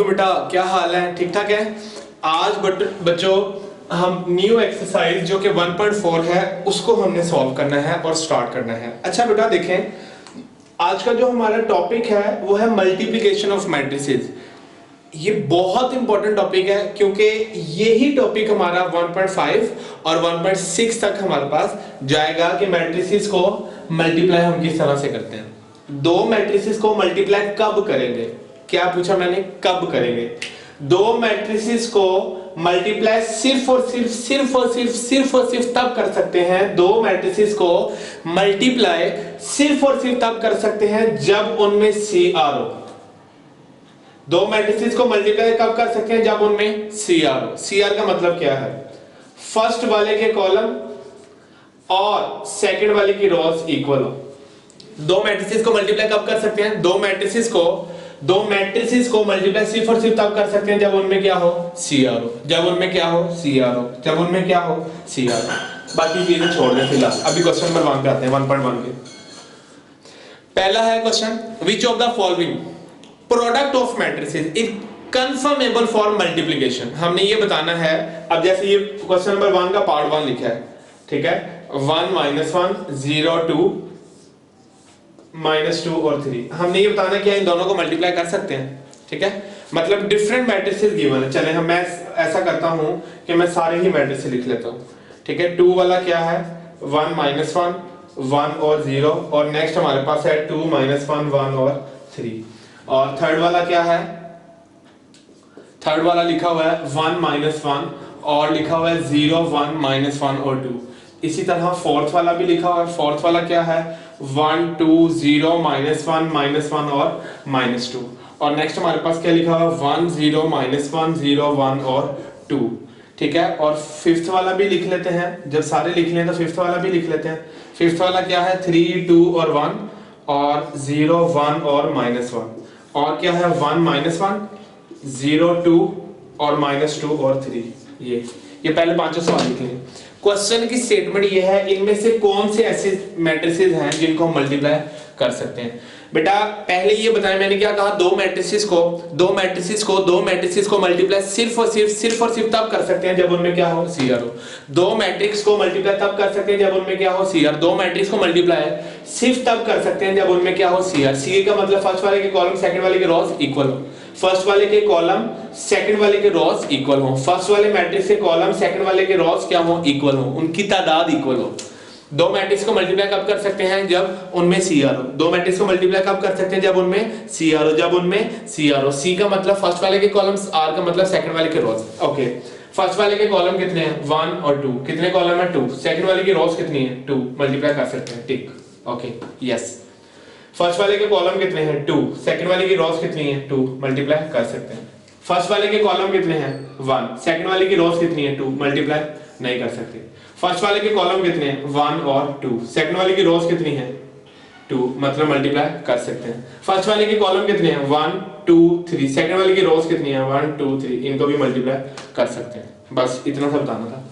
बेटा, क्या हाल है? ठीक ठाक है। आज बच्चों हम न्यू एक्सरसाइज जो कि 1.4 है उसको हमने सॉल्व करना है और स्टार्ट करना है। अच्छा बेटा देखें, आज का जो हमारा टॉपिक है वो है मल्टीप्लिकेशन ऑफ मैट्रिसेस। ये बहुत इंपॉर्टेंट टॉपिक है क्योंकि यही टॉपिक हमारा 1.5 और 1.6 तक हमारे पास जाएगा कि मैट्रिसेस को मल्टीप्लाई हम किस तरह से करते हैं। दो मैट्रिसेस को मल्टीप्लाई कब करेंगे? क्या पूछा मैंने? कब करेंगे? दो मैट्रिसेस को मल्टीप्लाई सिर्फ और सिर्फ तब कर सकते हैं। दो मैट्रिसेस को मल्टीप्लाई सिर्फ और सिर्फ तब कर सकते हैं जब उनमें CR हो। दो मैट्रिसेस को मल्टीप्लाई कब कर सकते हैं? जब उनमें CR हो। CR का मतलब क्या है? फर्स्ट वाले के कॉलम और सेकंड वाले की रोज इक्वल हो। दो मैट्रिसेस को मल्टीप्लाई कब कर सकते हैं? दो मैट्रिसेस को मल्टीप्लाई सिर्फ और सिर्फ तब कर सकते हैं जब उनमें क्या हो? CR हो। जब उनमें क्या हो? CR हो। जब उनमें क्या हो? CR हो। बाकी चीजें छोड़ दें फिलहाल। अभी क्वेश्चन नंबर 1 पे आते हैं, 1.1 के। पहला है question, which of the following product of matrices is confirmable for multiplication. हमने ये बताना है। अब जैसे ये क्वेश्चन नंबर 1 का पार्ट 1 लिखा है, ठीक है, 1 - 1 0 2 -2 और 3। हमने ये बताना कि इन दोनों को मल्टीप्लाई कर सकते हैं, ठीक है। मतलब डिफरेंट मैट्रिसेस गिवन है। चले मैं ऐसा करता हूं कि मैं सारे ही मैट्रिसेस लिख लेता हूं, ठीक है। 2 वाला क्या है? 1 - 1 1 और 0, और नेक्स्ट हमारे पास है 2 - 1 1 और 3। और थर्ड वाला क्या है? थर्ड वाला लिखा हुआ है 1 - 1 और लिखा हुआ है 0 1 - 1 और 2। इसी तरह फोर्थ वाला भी लिखा हुआ है। फोर्थ वाला क्या है? 1 2 0 -1 और -2। और नेक्स्ट हमारे पास क्या लिखा हुआ है? 1 0 -1 0 1 और 2, ठीक है। और फिफ्थ वाला भी लिख लेते हैं। जब सारे लिख लें तो फिफ्थ वाला भी लिख लेते हैं। फिफ्थ वाला क्या है? 3 2 और 1 और 0 1 और -1। और क्या है? 1 - 1 0 2 और -2 और 3। ये पहले पांचों सवाल लिख लेंगे। क्वेश्चन की स्टेटमेंट ये है, इनमें से कौन से ऐसे मैट्रिसेस हैं जिनको हम मल्टीप्लाई कर सकते हैं। बेटा पहले ये बताया मैंने, क्या कहा? दो मैट्रिसेस को मल्टीप्लाई सिर्फ और सिर्फ तब कर सकते हैं जब उनमें क्या हो? CR हो। दो मैट्रिक्स को मल्टीप्लाई तब कर सकते हैं जब उनमें क्या हो? CR। दो मैट्रिक्स को मल्टीप्लाई सिर्फ तब कर सकते हैं जब उनमें क्या हो? CR। CR का मतलब फर्स्ट वाले के कॉलम सेकंड वाले के रोज इक्वल हो। फर्स्ट वाले के कॉलम सेकंड वाले के रोज इक्वल हो। फर्स्ट वाले मैट्रिक्स के कॉलम सेकंड वाले के रोज क्या हो? इक्वल हो। उनकी तादाद इक्वल हो। दो मैट्रिक्स को मल्टीप्लाई कब कर सकते हैं? जब उनमें CR हो। दो मैट्रिक्स को मल्टीप्लाई कब कर सकते हैं? जब उनमें CR हो। जब उनमें CR हो। C का मतलब फर्स्ट वाले के कॉलम्स, R का मतलब सेकंड वाले के रोज। ओके, फर्स्ट वाले के कॉलम कितने हैं? 1 और 2। कितने कॉलम है? 2। सेकंड वाले की रोज कितनी है? 2। मल्टीप्लाई कर सकते हैं, टिक। Okay, yes. फर्स्ट वाले के कॉलम कितने हैं? 2। सेकंड वाले की रोज कितनी है? 2। मल्टीप्लाई कर सकते हैं। फर्स्ट वाले के कॉलम कितने हैं? 1। सेकंड वाले की रोज कितनी है? 2। मल्टीप्लाई नहीं कर सकते। फर्स्ट वाले के कॉलम कितने हैं? 1 और 2। सेकंड वाले की रोज कितनी है? 2। मतलब मल्टीप्लाई कर सकते हैं। फर्स्ट वाले के कॉलम कितने हैं? 1 2 3। सेकंड वाले की रोज कितनी है? 1 2 3। इनको भी मल्टीप्लाई कर सकते हैं। बस इतना सा बताना था।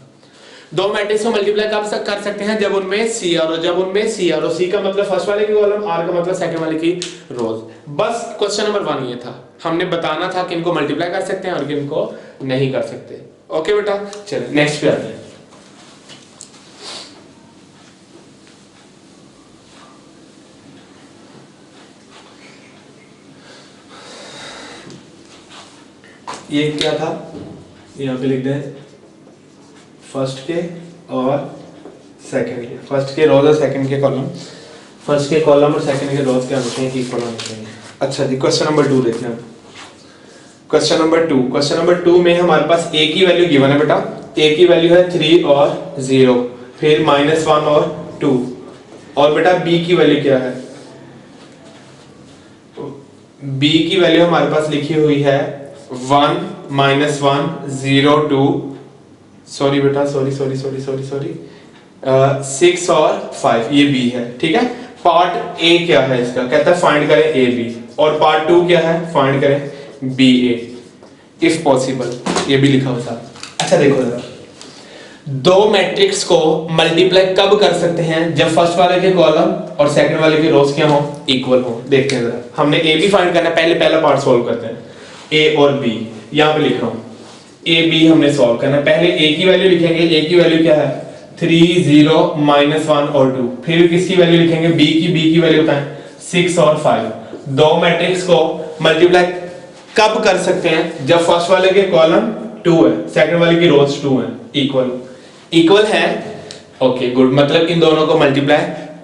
दो मैट्रिक्स को मल्टीप्लाई कब कर सकते हैं? जब उनमें CR हो। जब उनमें CR हो। C का मतलब फर्स्ट वाले की कॉलम, R का मतलब सेकंड वाले की रोज। बस क्वेश्चन नंबर 1 ये था। हमने बताना था कि इनको मल्टीप्लाई कर सकते हैं और कि इनको नहीं कर सकते। ओके बेटा, चलिए नेक्स्ट पे आते हैं। ये क्या था? यहाँ पे लिख दें फर्स्ट के और सेकंड के। फर्स्ट के रोज और सेकंड के कॉलम, फर्स्ट के कॉलम और सेकंड के रोज क्या होते हैं? इक्वल होने चाहिए। अच्छा जी, क्वेश्चन नंबर 2 देखते हैं। क्वेश्चन नंबर 2 में हमारे पास A की वैल्यू गिवन है बेटा। A की वैल्यू है 3 और 0, फिर -1 और 2। और बेटा B की वैल्यू क्या है? B की वैल्यू हमारे पास लिखी हुई है 1 - 1 0 2, सॉरी बेटा, सॉरी 6 और 5। ये B है, ठीक है। पार्ट A क्या है इसका? कहता है फाइंड करें AB। और पार्ट 2 क्या है? फाइंड करें BA इफ पॉसिबल। ये भी लिखा हुआ था। अच्छा देखो जरा, दो मैट्रिक्स को मल्टीप्लाई कब कर सकते हैं? जब फर्स्ट वाले के कॉलम और सेकंड वाले के रोज क्या हो? इक्वल हो। देखते हैं जरा, हमने AB फाइंड करना है। पहले पहला पार्ट सॉल्व करते हैं। ए और बी, यहाँ पे लिख रहा हूँ ए बी हमने सॉल्व करना है। पहले ए की वैल्यू लिखेंगे, ए की वैल्यू क्या है 3 0 -1 और 2। फिर किसकी वैल्यू लिखेंगे बी की वैल्यू बताएं 6 और 5। दो मैट्रिक्स को मल्टीप्लाई कब कर सकते हैं जब फर्स्ट वाले के कॉलम 2 है, सेकंड वाले की रोज 2 है, इक्वल है। ओके गुड, मतलब इन दोनों को मल्टीप्लाई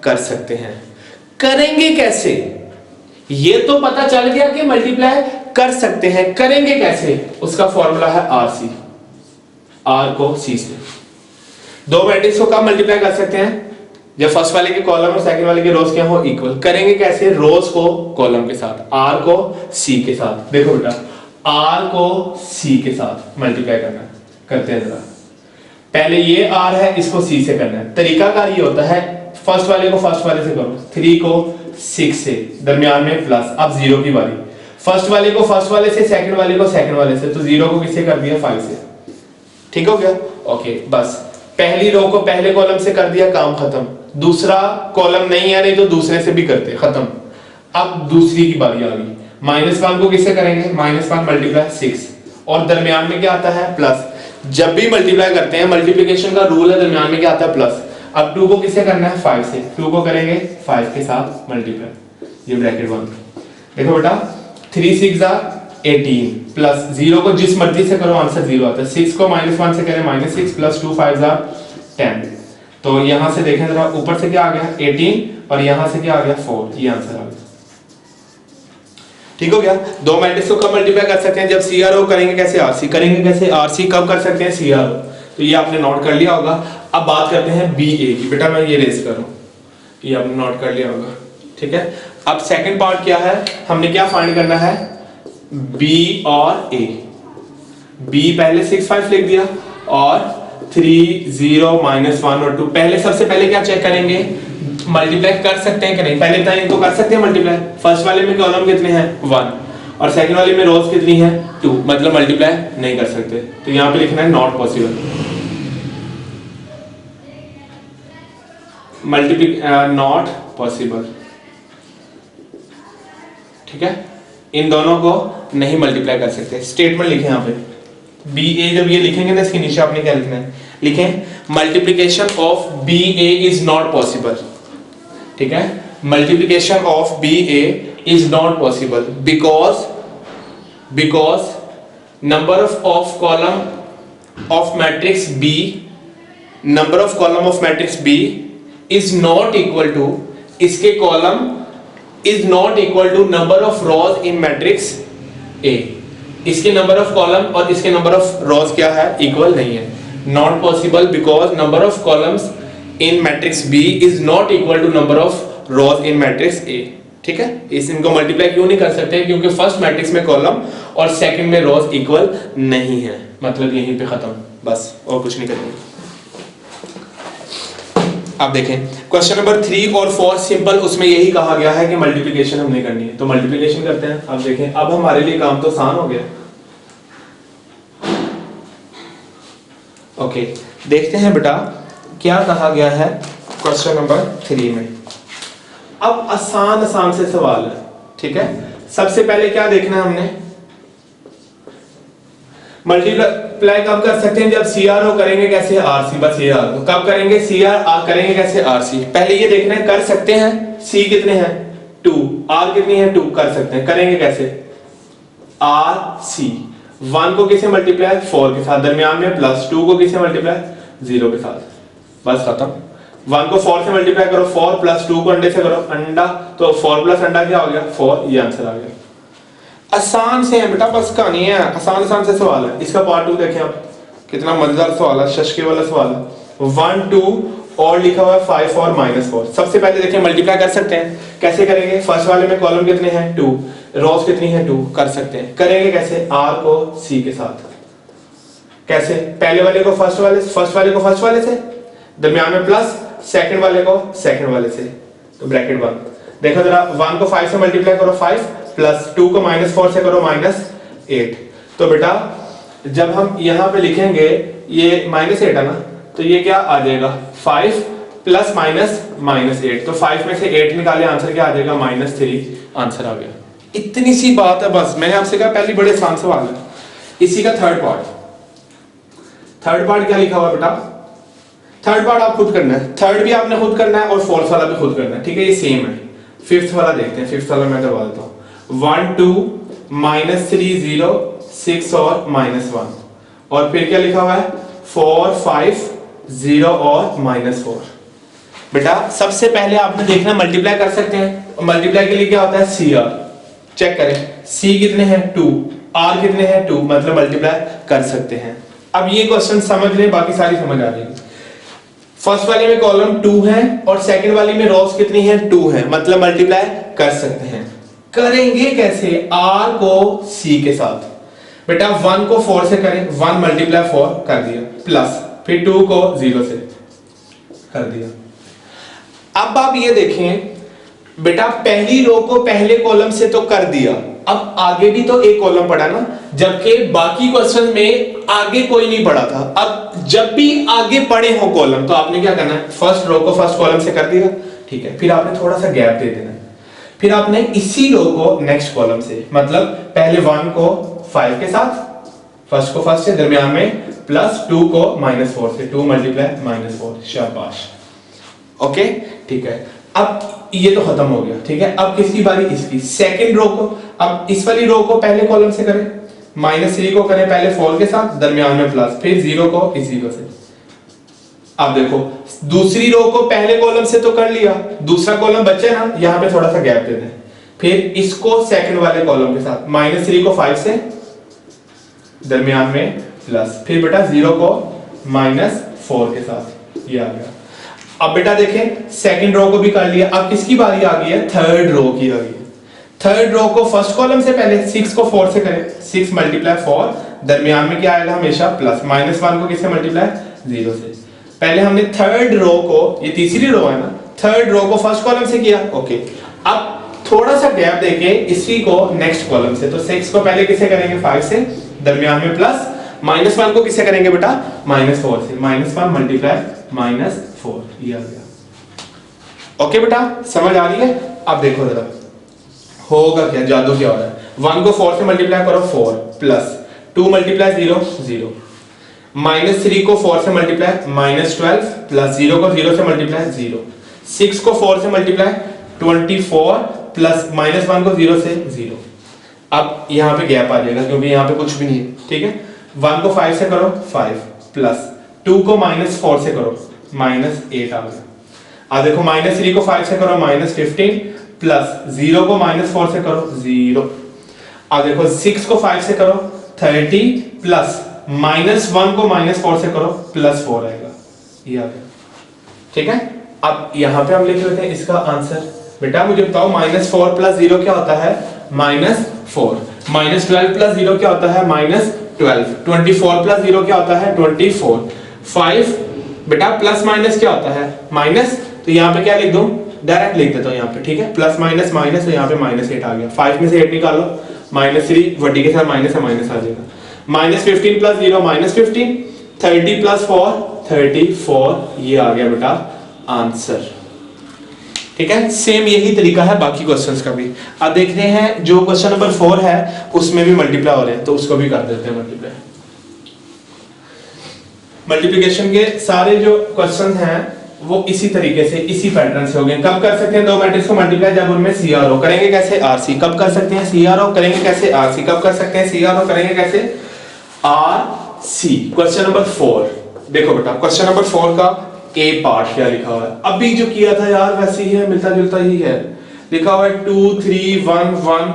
कर सकते हैं। करेंगे कैसे, ये तो पता चल गया कि मल्टीप्लाई कर सकते हैं, करेंगे कैसे, उसका फॉर्मूला है RC, R को C से। दो मैट्रिक्स को कब मल्टीप्लाई कर सकते हैं जब फर्स्ट वाले के कॉलम और सेकंड वाले के रोज क्या हो इक्वल। करेंगे कैसे, रोज को कॉलम के साथ, R को C के साथ। देखो बेटा R को C के साथ मल्टीप्लाई करना है, करते हैं जरा। पहले ये R है, इसको C से करना है। तरीकाकार ये होता है फर्स्ट वाले को फर्स्ट वाले से करो, 3 को 6 से, दरमियान में प्लस, अब 0 की बारी। फर्स्ट वाले को फर्स्ट वाले से, सेकंड वाले को सेकंड वाले से, तो 0 को किससे कर दिया 5 से। ठीक हो गया, ओके। बस पहली रो को पहले कॉलम से कर दिया, काम खत्म। दूसरा कॉलम नहीं है, नहीं तो दूसरे से भी करते, खत्म। अब दूसरी की बारी आ गई, -1 को किससे करेंगे, -1 मल्टीप्लाई 6 और दरमियान में क्या आता है प्लस। जब भी मल्टीप्लाई करते हैं, मल्टीप्लिकेशन का रूल है, दरमियान में क्या आता है प्लस। अब 2 को किससे करना है 5 से, 2 को करेंगे 5 के साथ मल्टीप्लाई, ये ब्रैकेट बंद। देखो बेटा 3 6 18 प्लस 0 को जिस मर्जी से करो आंसर 0 आता है। 6 को -1 से करें -6 प्लस 2 5 10। तो यहां से देखें जरा, ऊपर से क्या आ गया 18 और यहां से क्या आ गया 4, ये आंसर आ गया। ठीक हो गया। दो मैट्रिक्स को कब मल्टीप्लाई कर सकते हैं जब CRO करेंगे कैसे, RC करेंगे कैसे, RC कब कर सकते हैं CRO, तो ये आपने नोट कर लिया होगा। अब बात करते हैं BA की। बेटा मैं ये रेस करूं, ये आपने नोट कर लिया होगा, ठीक है। अब सेकंड पार्ट क्या है, हमने क्या फाइंड करना है B और A। B पहले 6 5 लिख दिया और 3 0 -1 और 2। पहले सबसे पहले क्या चेक करेंगे, मल्टीप्लाई कर सकते हैं कि नहीं। पहले तो इनको कर सकते हैं मल्टीप्लाई। फर्स्ट वाले में कॉलम कितने हैं 1 और सेकंड वाले में रोज कितनी है 2, मतलब मल्टीप्लाई नहीं कर सकते। तो यहां पे लिखना है नॉट पॉसिबल, नॉट पॉसिबल, ठीक है। इन दोनों को नहीं मल्टीप्लाई कर सकते। स्टेटमेंट लिखें यहाँ पे BA, जब ये लिखेंगे ना इसके नीचे आपने क्या लिखना है, लिखें multiplication of BA is not possible, ठीक है। Multiplication of BA is not possible because number of column of matrix B, number of column of matrix B is not equal to, इसके column is not equal to number of rows in matrix A। इसके number of column और इसके number of रोज क्या है, इक्वल नहीं है। Not possible because number of columns in matrix B is not equal to number of rows in matrix A, ठीक है। इस इनको मल्टीप्लाई क्यों नहीं कर सकते, क्योंकि फर्स्ट मैट्रिक्स में कॉलम और सेकंड में रोज इक्वल नहीं है, मतलब यहीं पे खत्म, बस और कुछ नहीं करेंगे। आप देखें क्वेश्चन नंबर 3 और 4 सिंपल, उसमें यही कहा गया है कि मल्टीप्लिकेशन हमने करनी है, तो मल्टीप्लिकेशन करते हैं। आप देखें अब हमारे लिए काम तो आसान हो गया। ओके देखते हैं बेटा क्या कहा गया है क्वेश्चन नंबर 3 में। अब आसान से सवाल है, ठीक है। सबसे पहले क्या देखना है हमने, मल्टीप्लाई कब कर सकते हैं जब CRO करेंगे कैसे RC, बस ये याद रखो। कब करेंगे CR करेंगे कैसे RC। पहले ये देखना है कर सकते हैं, C कितने हैं 2, R कितनी है 2, कर सकते हैं। करेंगे कैसे RC, 1 को किसे मल्टीप्लाई 4 के साथ, दरमियान में प्लस, 2 को किसे मल्टीप्लाई 0 के साथ, बस खत्म। 1 को 4 से मल्टीप्लाई करो 4 प्लस 2 को अंडे से करो अंडा, तो 4 प्लस अंडा क्या हो गया 4, ये आंसर आ गया। आसान से है बेटा, बस कहानी है, आसान से सवाल है। इसका पार्ट 2 देखें आप, कितना मजेदार सवाल है, शशके वाला सवाल है। 1 2 और लिखा हुआ है 5 और -4। सबसे पहले देखिए मल्टीप्लाई कर सकते हैं, कैसे करेंगे। फर्स्ट वाले में कॉलम कितने हैं 2, रोज कितनी है 2, कर सकते हैं। करेंगे कैसे, R को C के साथ, कैसे, पहले वाले को फर्स्ट वाले को फर्स्ट वाले से, दरमियान में प्लस, सेकंड वाले को सेकंड वाले से, तो ब्रैकेट बंद। देखो जरा 1 को 5 से मल्टीप्लाई करो 5 प्लस 2 को -4 से करो -8। तो बेटा जब हम यहां पे लिखेंगे ये -8 है ना, तो ये क्या आ जाएगा 5 प्लस -8, तो 5 में से 8 निकाले आंसर क्या आ जाएगा -3, आंसर आ गया। इतनी सी बात है बस। मैंने आपसे कहा पहली बड़े आसान सवाल है। इसी का थर्ड पार्ट क्या लिखा हुआ है बेटा? थर्ड पार्ट आप खुद करना है, थर्ड भी आपने खुद करना है और फोर्थ वाला भी खुद करना है, ठीक है? ये सेम है। फिफ्थ वाला देखते हैं, फिफ्थ वाला मैं करवा देता हूँ। 1 2 -3 0 6 और -1, और फिर क्या लिखा हुआ है? 4 5 0 और -4। बेटा सबसे पहले आपने देखना मल्टीप्लाई कर सकते हैं। मल्टीप्लाई के लिए क्या होता है? CR चेक करें, C कितने हैं? 2, R कितने हैं? 2, मतलब मल्टीप्लाई कर सकते हैं। अब ये क्वेश्चन समझ लें, बाकी सारी समझ आ जाएगी। फर्स्ट वाले में कॉलम 2 है और सेकंड वाली में रोज कितनी है? 2 है, मतलब मल्टीप्लाई कर सकते हैं। करेंगे कैसे? R को C के साथ। बेटा 1 को 4 से करें, 1 मल्टीप्लाई 4 कर दिया, प्लस फिर 2 को 0 से कर दिया। अब आप ये देखें बेटा, पहली रो को पहले कॉलम से तो कर दिया, अब आगे भी तो एक कॉलम पड़ा ना, जबकि बाकी क्वेश्चन में आगे कोई नहीं पड़ा था। अब जब भी आगे पड़े हो कॉलम तो आपने क्या करना है? फर्स्ट रो को फर्स्ट कॉलम से कर दिया, ठीक है? फिर आपने थोड़ा सा गैप दे देना है, फिर आपने इसी रो को नेक्स्ट कॉलम से, मतलब पहले 1 को 5 के साथ, फर्स्ट को फर्स्ट से, दरमियान में प्लस 2 को -4 से, 2 मल्टीप्लाई -4। शाबाश, ओके, ठीक है। अब ये तो खत्म हो गया, ठीक है? अब किसकी बारी? इसकी। सेकंड रो को, अब इस वाली रो को पहले कॉलम से करें, -3 को करें पहले 4 के साथ, दरमियान में प्लस, फिर 0 को इस 0 से। अब देखो दूसरी रो को पहले कॉलम से तो कर लिया, दूसरा कॉलम बचे ना, यहां पे थोड़ा सा गैप दे दें, फिर इसको सेकंड वाले कॉलम के साथ, -3 को 5 से, दरमियान में प्लस, फिर बेटा 0 को -4 के साथ, ये आ गया। अब बेटा देखें सेकंड रो को भी कर लिया, अब किसकी बारी आ गई है? थर्ड रो की आ गई है। थर्ड रो को फर्स्ट कॉलम से पहले 6 को 4 से करें, 6 मल्टीप्लाई 4, दरमियान में क्या आएगा? हमेशा प्लस, -1 को किससे मल्टीप्लाई? 0 से। पहले हमने थर्ड रो को, ये तीसरी रो है ना, थर्ड रो को फर्स्ट कॉलम से किया, ओके। अब थोड़ा सा गैप देके इसी को नेक्स्ट कॉलम से, तो 6 को पहले किसे करेंगे? 5 से, दरमियान में प्लस, -1 को किसे करेंगे बेटा? -4 से, -1 मल्टीप्लाई -4, ये आ गया। ओके बेटा, समझ आ रही है? अब देखो जरा होगा क्या, जादू क्या हो रहा है? 1 को 4 से मल्टीप्लाई करो, 4 प्लस 2 मल्टीप्लाई 0 0, -3 को 4 से मल्टीप्लाई -12 प्लस 0 को 0 से मल्टीप्लाई 0, 6 को 4 से मल्टीप्लाई 24 प्लस -1 को 0 से 0। अब यहाँ पे गैप आ जाएगा क्योंकि यहाँ पे कुछ भी नहीं है, ठीक है? 1 को 5 से करो 5 प्लस 2 को -4 से करो -8 आ गया। अब देखो -3 को 5 से करो -15 प्लस 0 को -4 से करो 0। अब देखो 6 को 5 से करो 30 प्लस -1 को -4 से करो +4 आएगा, ये आ गया, ठीक है? अब यहाँ पे हम लिख लेते हैं इसका आंसर। बेटा मुझे बताओ -4 प्लस 0 क्या होता है? -4। -12 प्लस 0 क्या होता है? -12। 24 प्लस 0 क्या होता है? 24। 5 बेटा प्लस माइनस क्या होता है? माइनस, तो यहाँ पे क्या लिख दूं? डायरेक्ट लिख देता हूँ यहाँ पे, ठीक है? प्लस माइनस माइनस, तो यहाँ पे -8 आ गया। 5 में से 8 निकालो, -3 वड्डी के साथ माइनस है, माइनस आ जाएगा। -15 प्लस 0 -15, 30 प्लस 4 34, ये आ गया बेटा आंसर, ठीक है? सेम यही तरीका है बाकी क्वेश्चंस का भी। अब देखते हैं जो क्वेश्चन नंबर 4 है उसमें भी मल्टीप्लाई हो रहे हैं, तो उसको भी कर देते हैं मल्टीप्लाई। मल्टीप्लिकेशन के सारे जो क्वेश्चन हैं वो इसी तरीके से, इसी पैटर्न से हो गए। कब कर सकते हैं दो मैट्रिक्स को मल्टीप्लाई? जब उनमें CRO। करेंगे कैसे? RC। कब कर सकते हैं? CRO। करेंगे कैसे? RC। कब कर सकते हैं? CRO। करेंगे कैसे? RC। क्वेश्चन नंबर 4 देखो बेटा, क्वेश्चन नंबर 4 का A पार्ट क्या लिखा हुआ है? अभी जो किया था यार वैसे ही है, मिलता जुलता ही है। लिखा हुआ है 2 3 1 1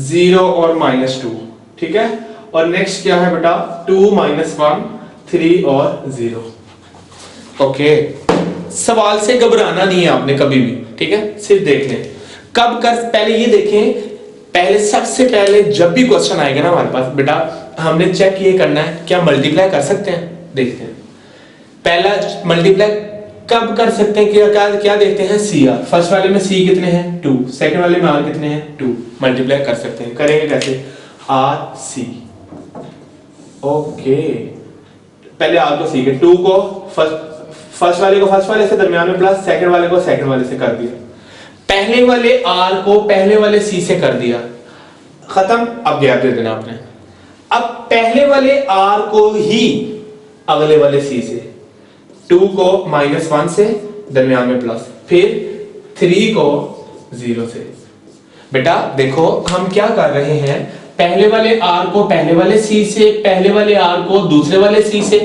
0 और -2, ठीक है? और नेक्स्ट क्या है बेटा? 2 -1 3 और 0। ओके, सवाल से घबराना नहीं है आपने कभी भी, ठीक है? सिर्फ देख लें कब कर। पहले ये देखें, पहले सबसे पहले जब भी क्वेश्चन आएगा ना हमारे पास बेटा, हमने चेक ये करना है क्या मल्टीप्लाई कर सकते हैं। देखते हैं पहला मल्टीप्लाई कब कर सकते हैं, क्या क्या क्या देखते हैं? CR। फर्स्ट वाले में C कितने हैं? 2। सेकंड वाले में R कितने हैं? 2। मल्टीप्लाई कर सकते हैं। करेंगे कैसे? RC। ओके, पहले R को C के, 2 को फर्स्ट वाले को फर्स्ट वाले से, दरमियान में प्लस, सेकंड वाले को सेकंड वाले से कर दिया। पहले वाले R को पहले वाले C से कर दिया। खत्म, अब गैप दे देना आपने। अब पहले वाले आर को ही अगले वाले सी से, 2 को -1 से दरमियान में प्लस, फिर 3 को 0 से। बेटा देखो हम क्या कर रहे हैं, पहले वाले आर को पहले वाले सी से, पहले वाले आर को दूसरे वाले सी से,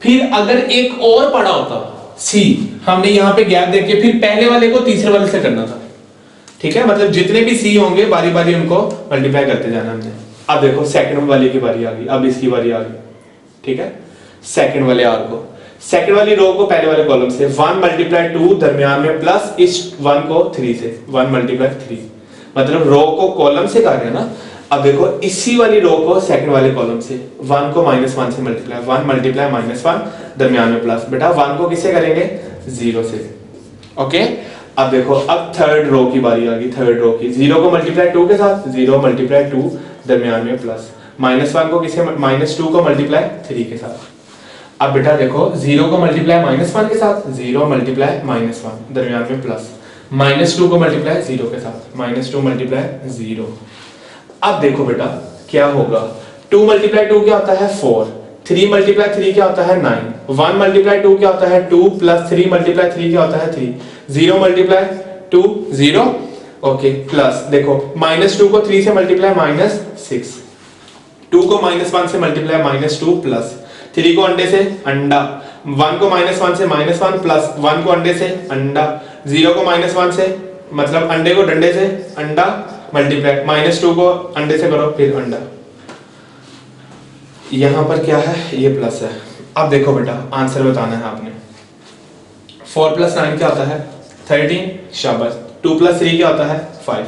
फिर अगर एक और पड़ा होता सी, हमने यहां पे गैप देके फिर पहले वाले को तीसरे वाले से करना था। ठीक है, मतलब जितने भी सी होंगे बारी बारी उनको मल्टीप्लाई करते जाना हमने। अब देखो सेकंड वाले की बारी आ गई, अब इसकी बारी आ गई। ठीक है, सेकंड वाले आर को, सेकंड वाली रो को पहले वाले कॉलम से, 1 मल्टीप्लाई 2 दरमियान में प्लस इस 1 को 3 से, 1 मल्टीप्लाई 3, मतलब रो को कॉलम से कर रहे हैं ना। अब देखो इसी वाली रो को सेकंड वाले कॉलम से, 1 को -1 से मल्टीप्लाई, 1 मल्टीप्लाई -1 दरमियान में प्लस। बेटा 1 को किससे करेंगे, 0 से। ओके, अब देखो अब थर्ड रो की बारी आ गई, थर्ड रो की, 0 को मल्टीप्लाई 2 के साथ, 0 मल्टीप्लाई 2 दरमियान में प्लस, -1 को किसे, -2 को मल्टीप्लाई 3 के साथ। अब बेटा देखो 0 को मल्टीप्लाई -1 के साथ, 0 मल्टीप्लाई -1 दरमियान में प्लस, -2 को मल्टीप्लाई 0 के साथ, -2 मल्टीप्लाई 0। अब देखो बेटा क्या होगा, 2 मल्टीप्लाई 2 क्या होता है 4, 3 मल्टीप्लाई 3 क्या होता है 9, 1 मल्टीप्लाई 2 क्या होता है 2 प्लस 3 मल्टीप्लाई 3 क्या होता है 3, 0 मल्टीप्लाई 2 0। ओके, प्लस देखो -2 को 3 से मल्टीप्लाई -6, 2 को -1 से मल्टीप्लाई -2 प्लस 3 को अंडे से अंडा, 1 को -1 से -1 प्लस 1 को अंडे से अंडा, 0 को -1 से मतलब अंडे को डंडे से अंडा मल्टीप्लाई, -2 को अंडे से करो फिर अंडा। यहां पर क्या है, ये प्लस है। अब देखो बेटा आंसर बताना है आपने, 4 + 9 क्या होता है 13, शाबाश। 2 + 3 क्या होता है 5,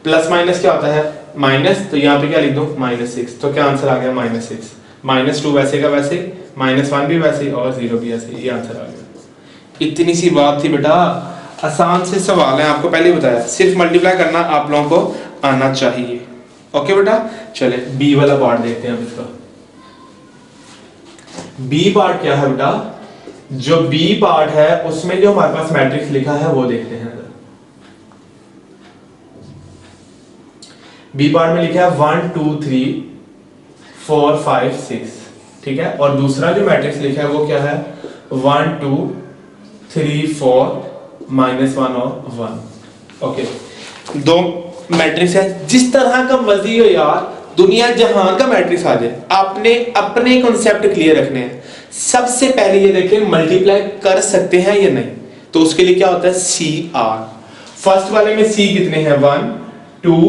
प्लस माइनस क्या होता है माइनस, तो यहाँ पे क्या लिख दो -6, तो क्या आंसर आ गया -6, -2 वैसे का वैसे, -1 भी वैसे और 0 भी ऐसे, ये आंसर आ गया। इतनी सी बात थी बेटा, आसान से सवाल है, आपको पहले ही बताया, सिर्फ मल्टीप्लाई करना आप लोगों को आना चाहिए। ओके बेटा, चले बी वाला पार्ट देखते हैं अब इसका। बी पार्ट क्या है बेटा, जो बी पार्ट है उसमें जो हमारे पास मैट्रिक्स लिखा है वो देखते हैं। बी पार्ट में लिखा है 1 2 3 4 5 6, ठीक है, और दूसरा जो मैट्रिक्स लिखा है वो क्या है 1 2 3 4 -1 और 1। ओके, दो मैट्रिक्स है, जिस तरह का मर्जी हो यार, दुनिया जहां का मैट्रिक्स आ जाए, आपने अपने कॉन्सेप्ट क्लियर रखने हैं। सबसे पहले ये देखें मल्टीप्लाई कर सकते हैं या नहीं, तो उसके लिए क्या होता है CR। फर्स्ट वाले में C कितने हैं 1 2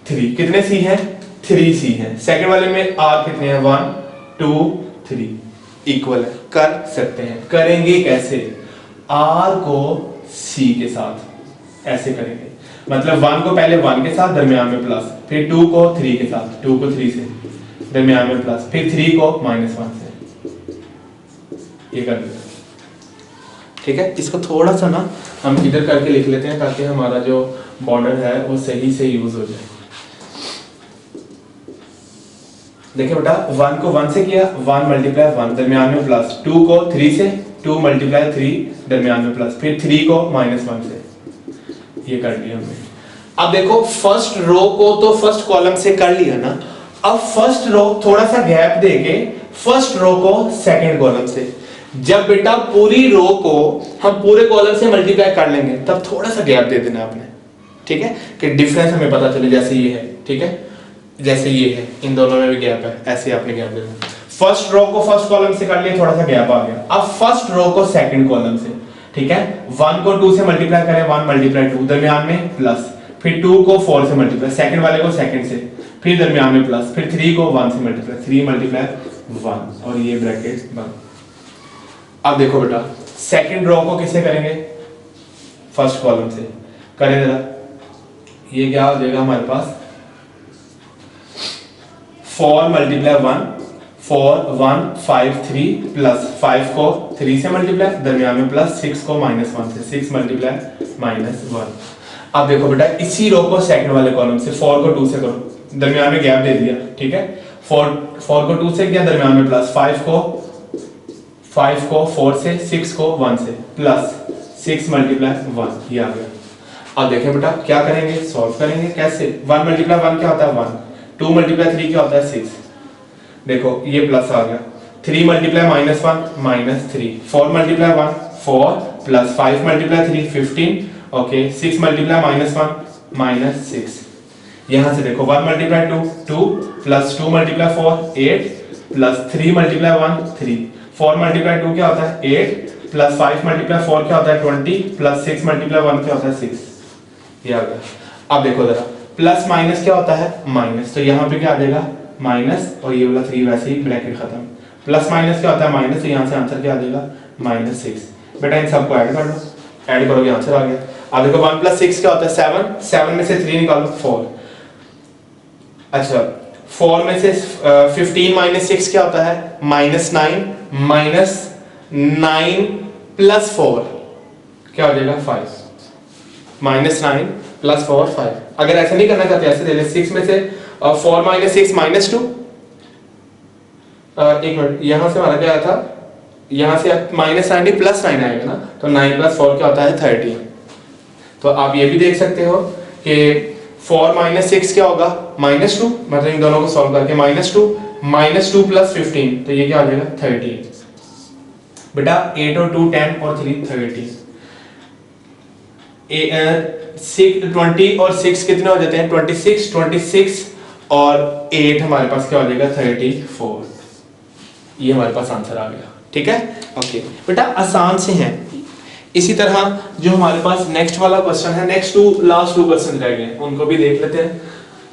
3, कितने C हैं 3 C हैं। सेकंड वाले में R कितने हैं 1 2 3, इक्वल है, कर सकते हैं। करेंगे कैसे, R को C के साथ ऐसे करेंगे, मतलब 1 को पहले 1 के साथ दरमियान में प्लस, फिर 2 को 3 के साथ, 2 को 3 से दरमियान में प्लस, फिर 3 को -1 से, ये कर दिया। ठीक है, इसको थोड़ा सा ना हम इधर करके लिख लेते हैं ताकि हमारा जो बॉर्डर है वो सही से यूज हो जाए। देखिए बेटा 1 को 1 से किया, 1 मल्टीप्लाई 1 दरमियान में प्लस, 2 को 3 से, 2 मल्टीप्लाई 3 दरमियान में प्लस, फिर 3 को -1 से, ये कर लिया हमने। अब देखो फर्स्ट रो को तो फर्स्ट कॉलम से कर लिया ना, अब फर्स्ट रो थोड़ा सा गैप देके फर्स्ट रो को सेकंड कॉलम से, जब बेटा पूरी रो को हम पूरे कॉलम से मल्टीप्लाई कर लेंगे तब थोड़ा सा गैप दे देना आपने, ठीक है, कि डिफरेंस हमें पता चले, जैसे ये है, ठीक है, जैसे ये है, इन दोनों में भी गैप है, ऐसे आपने गैप देना। फर्स्ट रो को फर्स्ट कॉलम से कर लिया, थोड़ा सा गैप आ गया, अब फर्स्ट रो को सेकंड कॉलम से, ठीक है, 1 को 2 से मल्टीप्लाई करें, 1 मल्टीप्लाई 2 दरमियान में प्लस, फिर 2 को 4 से मल्टीप्लाई, सेकंड वाले को सेकंड से, फिर दरमियान में प्लस, फिर 3 को 1 से मल्टीप्लाई, 3 मल्टीप्लाई 1 और ये ब्रैकेट बंद। अब देखो बेटा सेकंड रो को किससे करेंगे, फर्स्ट कॉलम से करें जरा, ये क्या हो जाएगा हमारे पास 4 मल्टीप्लाई 1 4 1 5 3 प्लस 5 को 3 से मल्टीप्लाई दरमियान में प्लस, 6 को -1 से, 6 मल्टीप्लाई -1। अब देखो बेटा इसी रो को सेकंड वाले कॉलम से 4 को 2 से करो, दरमियान में गैप दे दिया, ठीक है, 4 को 2 से किया दरमियान में प्लस, 5 को 4 से, 6 को 1 से प्लस, 6 मल्टीप्लाई 1, ये आ गया। अब देखें बेटा क्या करेंगे, सॉल्व करेंगे कैसे। 1 मल्टीप्लाई 1 क्या होता है 1, 2 मल्टीप्लाई 3 क्या होता है 6। देखो ये प्लस आ गया, 3 multiply -1 -3, 4 multiply 1 4 plus 5 multiply 3 15, okay 6 multiply -1 -6। यहां से देखो 1 multiply 2 2 plus 2 multiply 4 8 plus 3 multiply 1 3, 4 multiply 2 क्या होता है 8 प्लस 5 मल्टीप्लाई 4 क्या होता है 20 प्लस 6 मल्टीप्लाई 1 क्या होता है 6। ये आ गया। अब देखो जरा प्लस माइनस क्या होता है माइनस, तो यहाँ पे क्या आ जाएगा माइनस, और ये वाला 3 वैसे ही ब्रैकेट खत्म। प्लस माइनस क्या होता है माइनस, तो यहाँ से आंसर क्या आ जाएगा -6। बेटा इन सबको ऐड कर लो, ऐड करोगे आंसर आ गया। अब देखो 1 + 6 क्या होता है 7, 7 में से 3 निकालो 4। अच्छा 4 में से 15 - 6 क्या होता है -9 -9 + 4 क्या हो जाएगा 5, -9 + 4 5। अगर ऐसे नहीं करना चाहते ऐसे दे दे 6 में से 4 - 6 -2, एक मिनट यहां से हमारा क्या आया था, यहां से -9 + 9 आएगा ना, तो 9 + 4 क्या होता है 13। तो आप ये भी देख सकते हो कि 4 - 6 क्या होगा -2, मतलब इन दोनों को सॉल्व करके -2 -2 + 15, तो ये क्या आ जाएगा 13। बेटा 8 और 2 10 और 3 13, 20 और 6 कितने हो जाते हैं 26, 26 और 8 हमारे पास क्या हो जाएगा 34। ये हमारे पास आंसर आ गया, ठीक है ओके। बेटा आसान से हैं। इसी तरह जो हमारे पास नेक्स्ट वाला क्वेश्चन है, लास्ट टू क्वेश्चन रह गए उनको भी देख लेते हैं,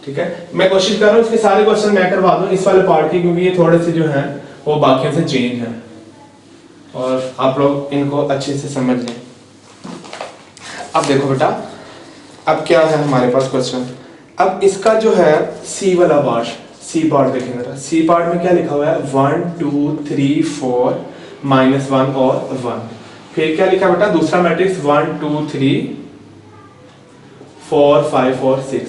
ठीक है। मैं कोशिश कर रहा हूँ इसके सारे क्वेश्चन मैं करवा दूं इस वाले पार्ट की, क्योंकि ये थोड़े से जो हैं वो बाकियों से चेंज हैं और आप लोग इनको अच्छे से समझ लें। अब देखो बेटा अब क्या है हमारे पास क्वेश्चन, अब इसका जो है सी वाला पार्ट, सी पार्ट देखेंगे। सी पार्ट में क्या लिखा हुआ है 1 2 3 4 -1 और 1, फिर क्या लिखा बेटा दूसरा मैट्रिक्स 1 2 3 4 5 और 6।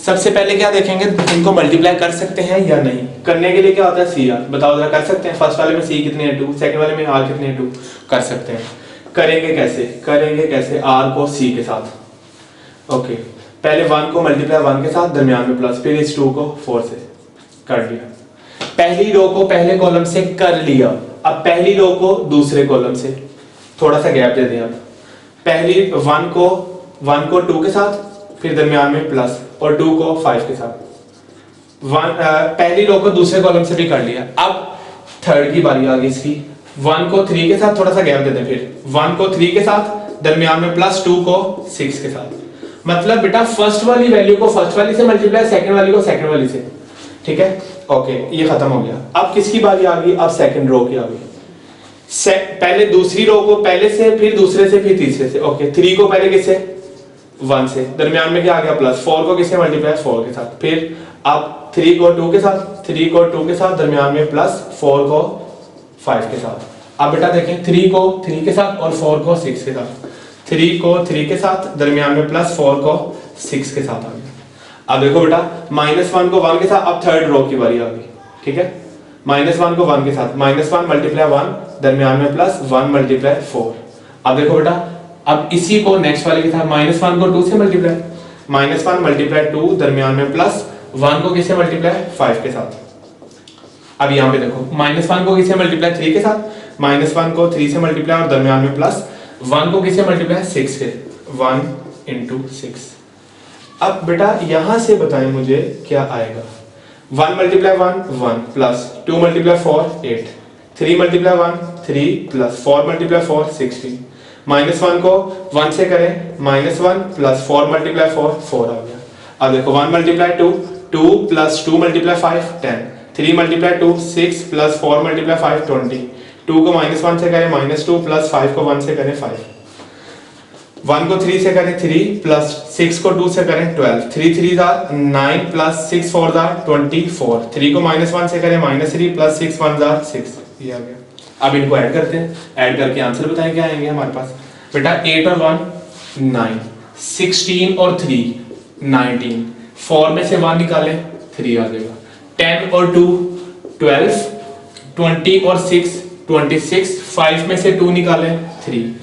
सबसे पहले क्या देखेंगे इनको मल्टीप्लाई कर सकते हैं या नहीं। करने के लिए क्या होता है सी आर, बताओ जरा कर सकते हैं। फर्स्ट वाले में सी कितने हैं 2, सेकंड वाले में आर कितने हैं 2, कर सकते हैं। करेंगे कैसे आर को सी के साथ, ओके पहले 1 को मल्टीप्लाई 1 के साथ दरमियान में प्लस, फिर इस 2 को 4 से कर लिया। पहली रो को पहले कॉलम से कर लिया, अब पहली रो को दूसरे कॉलम से थोड़ा सा गैप दे दें। अब पहली 1 को 2 के साथ, फिर दरमियान में प्लस, और 2 को 5 के साथ। पहली रो को दूसरे कॉलम से भी कर लिया। अब थर्ड की बारी आ गई इसकी, 1 को 3 के साथ थोड़ा सा गैप दे दें, फिर 1 को 3 के साथ दरमियान में प्लस, 2 को 6 के साथ। मतलब बेटा फर्स्ट वाली वैल्यू को फर्स्ट वाली से मल्टीप्लाई, सेकंड वाली को सेकंड वाली से, ठीक है ओके ये खत्म हो गया। अब किसकी बारी आ गई, अब सेकंड रो की आ गई। पहले दूसरी रो को पहले से, फिर दूसरे से, फिर तीसरे से, ओके 3 को पहले किससे 1 से, दरमियान में क्या आ गया प्लस, 4 को किससे मल्टीप्लाई 4 के साथ, फिर अब 3 को 2 के साथ, 3 को 2 के साथ दरमियान में प्लस, 4 को 5 के साथ। अब बेटा देखें 3 को 3 के साथ और 4 को 6 के साथ, 3 को 3 के साथ दरमियान में प्लस, 4 को 6 के साथ आ गया। अब देखो बेटा -1 को 1 के साथ, अब थर्ड रो की बारी आ गई, ठीक है -1 को 1 के साथ, -1 मल्टीप्लाई 1 दरमियान में प्लस, 1 मल्टीप्लाई 4। अब देखो बेटा अब इसी को नेक्स्ट वाले के साथ -1 को 2 से मल्टीप्लाई, -1 मल्टीप्लाई 2 दरमियान में प्लस, 1 को किससे मल्टीप्लाई 5 के साथ। अब यहाँ पे देखो -1 को किससे मल्टीप्लाई 3 के साथ, -1 को 3 से मल्टीप्लाई और दरमियान में प्लस, 1 को किससे मल्टीप्लाई 6 के, 1 × 6। अब बेटा यहां से बताएं मुझे क्या आएगा। 1 × 1 1 प्लस 2 × 4 8, 3 × 1 3 प्लस 4 × 4 16। -1 को 1 से करें, -1 प्लस 4 × 4 4 आ गया। अब देखो 1 × 2 2 प्लस 2 × 5 10, 3 × 2 6 प्लस 4 × 5 20। 2 को -1 से करें -2 प्लस 5 को 1 से करें 5। 1 को 3 से करें 3 प्लस 6 को 2 से करें 12, 3 3 9 प्लस 6 4 24। 3 को -1 से करें -3 प्लस 6 1 6, ये आ गया। अब इनको ऐड करते हैं, ऐड करके आंसर बताएं क्या आएंगे हमारे पास। बेटा 8 और 1 9, 16 और 3 19, 4 में से 1 निकालें 3 आ जाएगा। 10 और 2 12, 20 और 6 26, 5 में से 2 निकालें 3,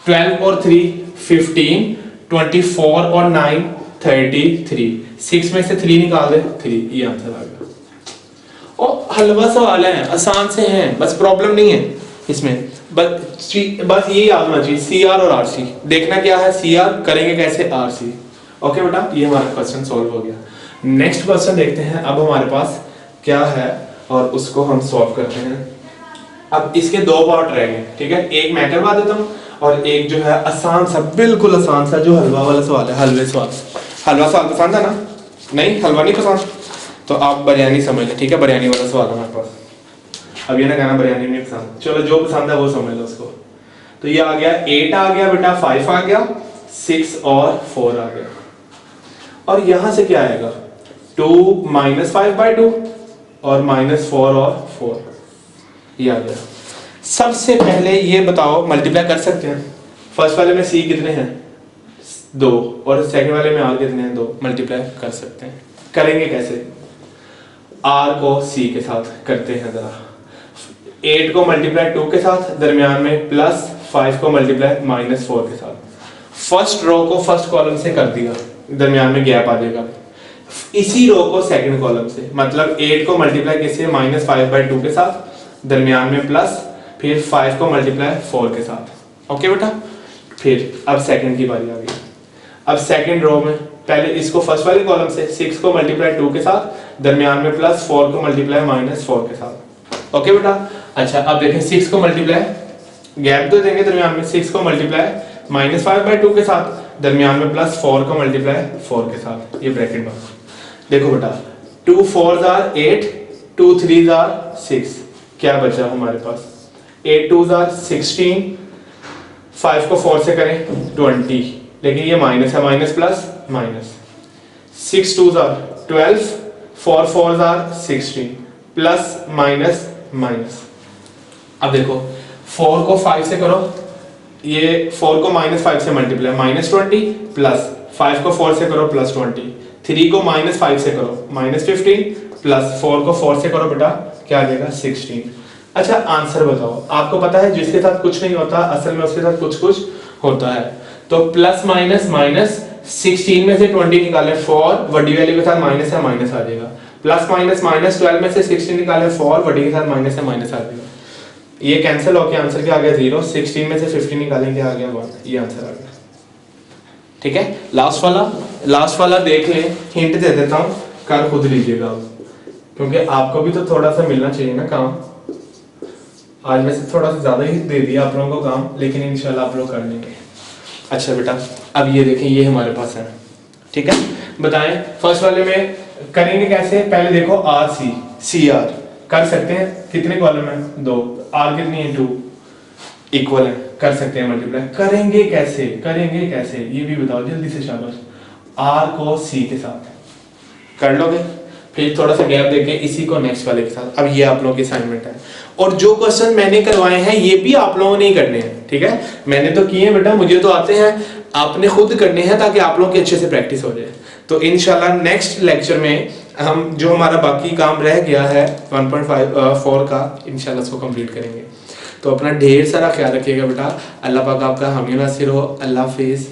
12 और 3 15, 24 और 9 33, 6 में से 3 निकाल दे 3, ये आंसर आ गया। और हलवा सवाल है, आसान से हैं, बस प्रॉब्लम नहीं है इसमें, बस ये याद होना चाहिए सी आर और आर सी। देखना क्या है, सी आर करेंगे कैसे, आर सी। ओके बेटा, ये हमारा क्वेश्चन सॉल्व हो गया। नेक्स्ट क्वेश्चन देखते हैं अब हमारे पास क्या है और उसको हम सॉल्व करते हैं। अब इसके दो पार्ट रह गए, ठीक है, एक मैं करवा देता हूँ और एक जो है आसान सा, बिल्कुल आसान सा जो हलवा वाला सवाल है, हलवे सवाल। हलवा सवाल पसंद है ना? नहीं, हलवा नहीं पसंद तो आप बिरयानी समझ लें, ठीक है, बिरयानी वाला सवाल है हमारे पास। अब ये ना कहना बिरयानी नहीं पसंद, चलो जो पसंद है वो समझ लो उसको। तो ये आ गया 8 आ गया बेटा, 5 आ गया, 6 और 4 आ गया। और यहां से क्या आएगा, 2 - 5/2 और -4 और 4, ये आ गया। सबसे पहले ये बताओ, मल्टीप्लाई कर सकते हैं? फर्स्ट वाले में सी कितने हैं, 2, और सेकंड वाले में आर कितने हैं, 2। मल्टीप्लाई कर सकते हैं, करेंगे कैसे? आर को सी के साथ करते हैं जरा। 8 को मल्टीप्लाई 2 के साथ, दरमियान में प्लस 5 को मल्टीप्लाई -4 के साथ। फर्स्ट रो को फर्स्ट कॉलम से कर दिया, दरमियान में गैप आ जाएगा। इसी रो को सेकंड कॉलम से, मतलब 8 को मल्टीप्लाई किससे, -5/2 के साथ, दरमियान में प्लस, फिर 5 को मल्टीप्लाई 4 के साथ। ओके बेटा, फिर अब सेकंड की बारी आ गई। अब सेकंड रो में पहले इसको फर्स्ट वाले कॉलम से 6 को मल्टीप्लाई 2 के साथ, दरमियान में प्लस, 4 को मल्टीप्लाई -4 के साथ। ओके बेटा, अच्छा अब देखें 6 को मल्टीप्लाई, गैप तो देंगे दरमियान में, 6 को मल्टीप्लाई -5/2 के साथ, दरमियान में प्लस, 4 को मल्टीप्लाई 4 के साथ, ये ब्रैकेट में। देखो बेटा 2 4s are 8, 2 3s are 6, क्या बचा हमारे पास, 8 2s are 16, 5 को 4 से करें 20, लेकिन ये माइनस है, minus plus minus, 6 2s are 12, 4 4s are 16, plus minus minus. अब देखो 4 को 5 से करो, ये 4 को -5 से मल्टीप्लाई, -20, प्लस 5 को 4 से करो +20, 3 को -5 से करो -15, प्लस 4 को 4 से करो बेटा, क्या आ जाएगा 16। अच्छा आंसर बताओ, आपको पता है जिसके साथ कुछ नहीं होता असल में उसके साथ कुछ कुछ होता है। तो प्लस माइनस माइनस, 16 में से 20 निकाले 4, बड़ी वैल्यू के साथ माइनस है, माइनस आ जाएगा। प्लस माइनस माइनस, 12 में से 16 निकाले 4, बड़ी के साथ माइनस है, माइनस आ जाएगा। ये कैंसिल होकर आंसर क्या आ गया 0, 16 में से 15 निकालेंगे आ गया 1, ये आंसर आ गया। ठीक है, लास्ट वाला देख लें, हिंट दे देता हूँ, कर खुद लीजिएगा क्योंकि आपको भी तो थोड़ा सा मिलना चाहिए ना काम। आज वैसे थोड़ा सा ज्यादा ही दे दिया आप लोगों को काम, लेकिन इंशाल्लाह आप लोग कर लेंगे। अच्छा बेटा अब ये देखें, ये हमारे पास है, ठीक है, बताएं फर्स्ट वाले में करेंगे कैसे। पहले देखो आर सी, सी आर कर सकते हैं, कितने कॉलम है 2, आर कितनी है 2, इक्वल है, कर सकते हैं मल्टीप्लाई। करेंगे कैसे ये भी बताओ जल्दी से शाबाश। आर को सी के साथ कर लोगे, फिर थोड़ा सा गैप देके इसी को नेक्स्ट वाले के साथ। अब ये आप लोगों की असाइनमेंट है, और जो क्वेश्चन मैंने करवाए हैं ये भी आप लोगों ने ही करने हैं, ठीक है, मैंने तो किए हैं बेटा, मुझे तो आते हैं, आपने खुद करने हैं ताकि आप लोगों की अच्छे से प्रैक्टिस हो जाए। तो इंशाल्लाह नेक्स्ट लेक्चर में हम जो हमारा बाकी काम रह गया है 1.4 का, इंशाल्लाह उसको कंप्लीट करेंगे। तो अपना ढेर सारा ख्याल रखिएगा बेटा, अल्लाह पाक आपका हामी नासिर हो। अल्लाह हाफिज़।